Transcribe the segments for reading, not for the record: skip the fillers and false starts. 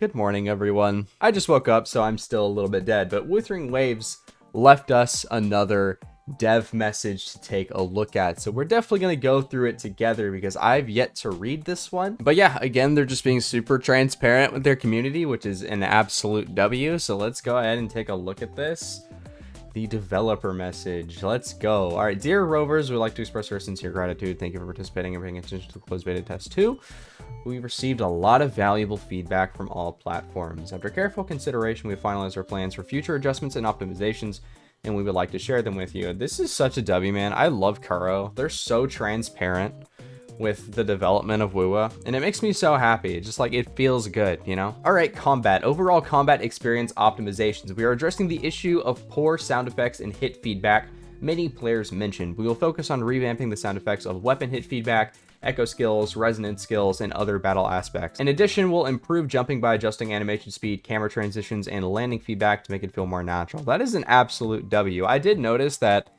Good morning, everyone. I just woke up, so I'm still a little bit dead, but Wuthering Waves left us another dev message to take a look at. So we're definitely going to go through it together because I've yet to read this one. But yeah, again, they're just being super transparent with their community, which is an absolute W. So let's go ahead and take a look at this. The developer message. Let's go. All right, dear rovers, we'd like to express our sincere gratitude. Thank you for participating and paying attention to the closed beta test 2. We received a lot of valuable feedback from all platforms. After careful consideration, we finalized our plans for future adjustments and optimizations, and we would like to share them with you. This is such a W, man. I love Kuro. They're so transparent with the development of WUA, and it makes me so happy. It's just like, it feels good, you know? All right, combat. Overall combat experience optimizations. We are addressing the issue of poor sound effects and hit feedback many players mentioned. We will focus on revamping the sound effects of weapon hit feedback, echo skills, resonance skills, and other battle aspects. In addition, we'll improve jumping by adjusting animation speed, camera transitions, and landing feedback to make it feel more natural. That is an absolute W. I did notice that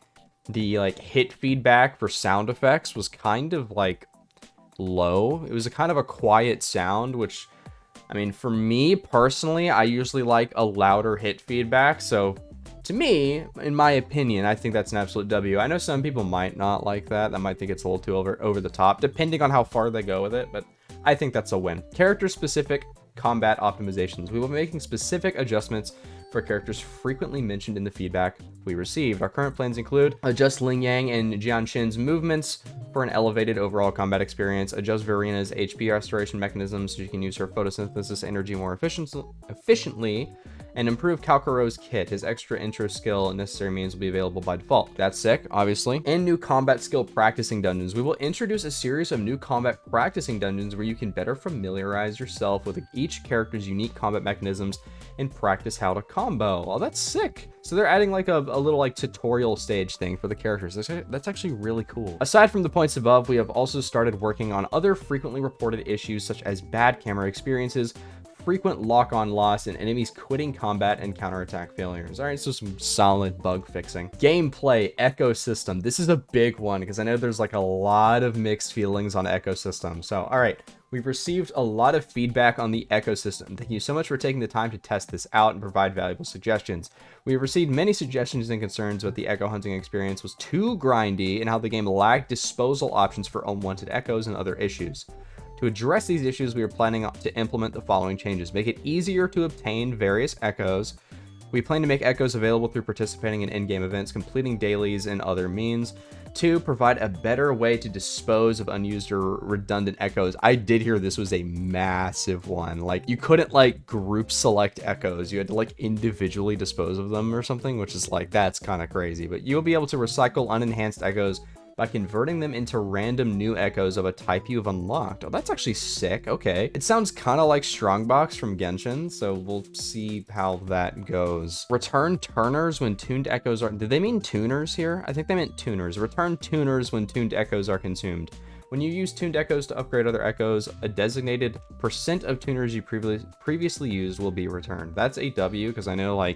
the hit feedback for sound effects was kind of low. It was a kind of a quiet sound, which, I mean, for me personally, I usually like a louder hit feedback. So to me, in my opinion, I think that's an absolute W. I know some people might not like that. That might think it's a little too over the top, depending on how far they go with it, but I think that's a win. Character-specific combat optimizations. We will be making specific adjustments for characters frequently mentioned in the feedback we received. Our current plans include adjust Ling Yang and Jianshin's movements for an elevated overall combat experience, adjust Verina's HP restoration mechanisms so you can use her photosynthesis energy more efficiently, and improve Kalkaro's kit. His extra intro skill and necessary means will be available by default. That's sick, obviously. And new combat skill practicing dungeons. We will introduce a series of new combat practicing dungeons where you can better familiarize yourself with each character's unique combat mechanisms and practice how to combo. Oh, that's sick. So they're adding like a little tutorial stage thing for the characters. That's actually really cool. Aside from the points above, we have also started working on other frequently reported issues such as bad camera experiences, frequent lock-on loss, and enemies quitting combat and counterattack failures. All right, so some solid bug fixing. Gameplay ecosystem. This is a big one because I know there's a lot of mixed feelings on ecosystem. So, all right, we've received a lot of feedback on the ecosystem. Thank you so much for taking the time to test this out and provide valuable suggestions. We have received many suggestions and concerns that the echo hunting experience was too grindy and how the game lacked disposal options for unwanted echoes and other issues. To address these issues, we are planning to implement the following changes. Make it easier to obtain various echoes. We plan to make echoes available through participating in in-game events, completing dailies, and other means. 2, provide a better way to dispose of unused or redundant echoes. I did hear this was a massive one. You couldn't group select echoes. You had to individually dispose of them or something, which is that's kind of crazy. But you'll be able to recycle unenhanced echoes by converting them into random new echoes of a type you have unlocked. Oh, that's actually sick. Okay. It sounds kind of like Strongbox from Genshin, so we'll see how that goes. Return turners when tuned echoes are... Did they mean tuners here? I think they meant tuners. Return tuners when tuned echoes are consumed. When you use tuned echoes to upgrade other echoes, a designated % of tuners you previously used will be returned. That's a W, because I know,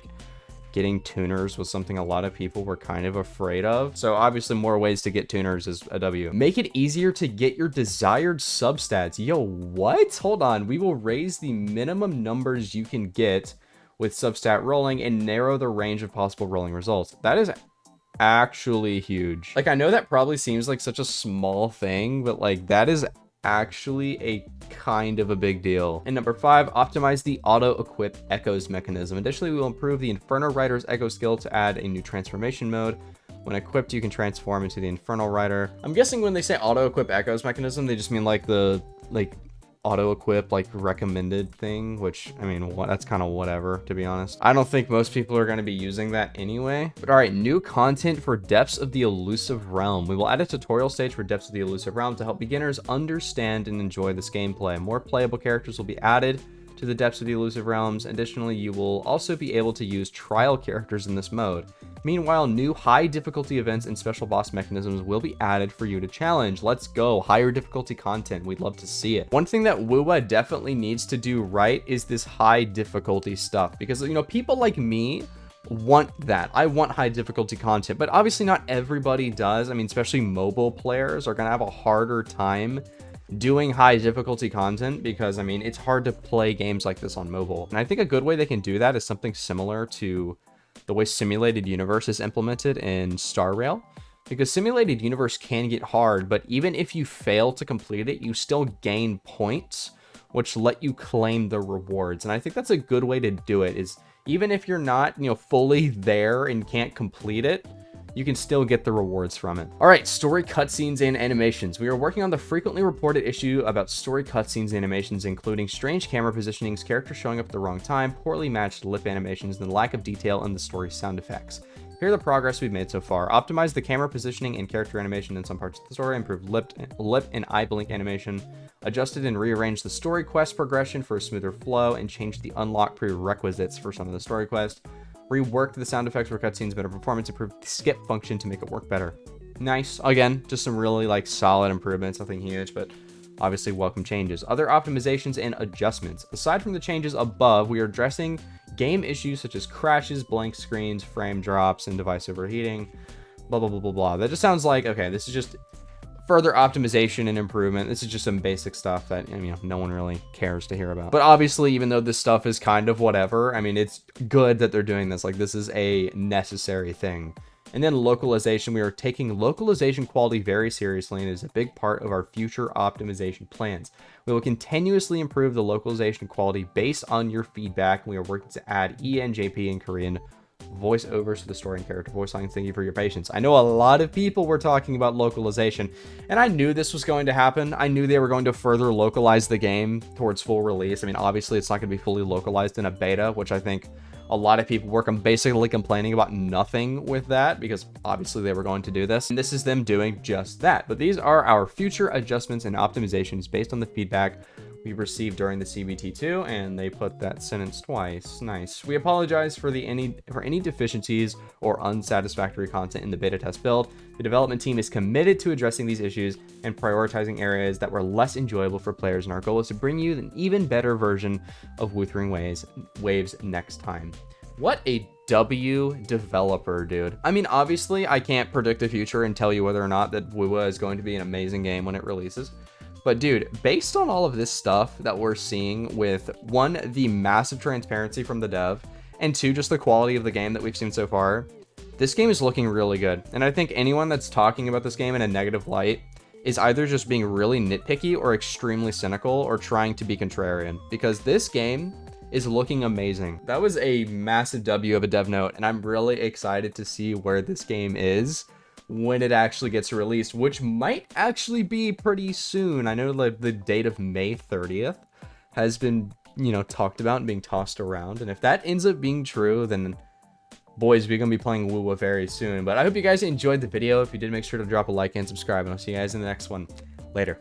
getting tuners was something a lot of people were kind of afraid of. So obviously more ways to get tuners is a W. Make it easier to get your desired substats. Yo, what? Hold on. We will raise the minimum numbers you can get with substat rolling and narrow the range of possible rolling results. That is actually huge. I know that probably seems like such a small thing, but that is actually a kind of a big deal. And number 5, optimize the auto-equip echoes mechanism. Additionally, we will improve the Inferno Rider's echo skill to add a new transformation mode. When equipped, you can transform into the Infernal Rider. I'm guessing when they say auto-equip echoes mechanism, they just mean the auto-equip recommended thing, which I mean, that's kind of whatever, to be honest. I don't think most people are going to be using that anyway. But all right, new content for Depths of the Elusive Realm. We will add a tutorial stage for Depths of the Elusive Realm to help beginners understand and enjoy this gameplay. More playable characters will be added to the Depths of the Elusive Realms. Additionally, you will also be able to use trial characters in this mode. Meanwhile, new high difficulty events and special boss mechanisms will be added for you to challenge. Let's go. Higher difficulty content. We'd love to see it. One thing that WUA definitely needs to do right is this high difficulty stuff, because, people like me want that. I want high difficulty content, but obviously not everybody does. I mean, especially mobile players are going to have a harder time doing high difficulty content, because I mean, it's hard to play games like this on mobile. And I think a good way they can do that is something similar to the way Simulated Universe is implemented in Star Rail, because Simulated Universe can get hard, but even if you fail to complete it, you still gain points, which let you claim the rewards. And I think that's a good way to do it, is even if you're not, fully there and can't complete it, you can still get the rewards from it. All right, story cutscenes and animations. We are working on the frequently reported issue about story cutscenes and animations, including strange camera positionings, characters showing up at the wrong time, poorly matched lip animations, and the lack of detail in the story sound effects. Here are the progress we've made so far. Optimize the camera positioning and character animation in some parts of the story, improved lip and eye blink animation, adjusted and rearranged the story quest progression for a smoother flow, and changed the unlock prerequisites for some of the story quests. Reworked the sound effects for cutscenes, better performance, improved the skip function to make it work better. Nice. Again, just some really solid improvements, nothing huge, but obviously welcome changes. Other optimizations and adjustments. Aside from the changes above, we are addressing game issues such as crashes, blank screens, frame drops, and device overheating, blah, blah, blah, blah, blah. That just sounds like, okay, this is just further optimization and improvement. This is just some basic stuff that, no one really cares to hear about. But obviously, even though this stuff is kind of whatever, I mean, it's good that they're doing this. Like, this is a necessary thing. And then localization. We are taking localization quality very seriously, and is a big part of our future optimization plans. We will continuously improve the localization quality based on your feedback. We are working to add ENJP in Korean voiceovers to the story and character voice lines. Thank you for your patience. I know a lot of people were talking about localization, and I knew this was going to happen. I knew they were going to further localize the game towards full release. I mean, obviously it's not going to be fully localized in a beta, which I think a lot of people were basically complaining about nothing with that, because obviously they were going to do this, and this is them doing just that. But these are our future adjustments and optimizations based on the feedback we received during the CBT2, and they put that sentence twice. Nice. We apologize for any deficiencies or unsatisfactory content in the beta test build. The development team is committed to addressing these issues and prioritizing areas that were less enjoyable for players, and our goal is to bring you an even better version of Wuthering Waves next time. What a W developer, dude. I mean, obviously, I can't predict the future and tell you whether or not that WoW is going to be an amazing game when it releases. But dude, based on all of this stuff that we're seeing with, one, the massive transparency from the dev, and two, just the quality of the game that we've seen so far, this game is looking really good. And I think anyone that's talking about this game in a negative light is either just being really nitpicky or extremely cynical or trying to be contrarian, because this game is looking amazing. That was a massive W of a dev note, and I'm really excited to see where this game is when it actually gets released, which might actually be pretty soon. I know the date of May 30th has been, talked about and being tossed around. And if that ends up being true, then boys, we're going to be playing WoW very soon. But I hope you guys enjoyed the video. If you did, make sure to drop a like and subscribe, and I'll see you guys in the next one. Later.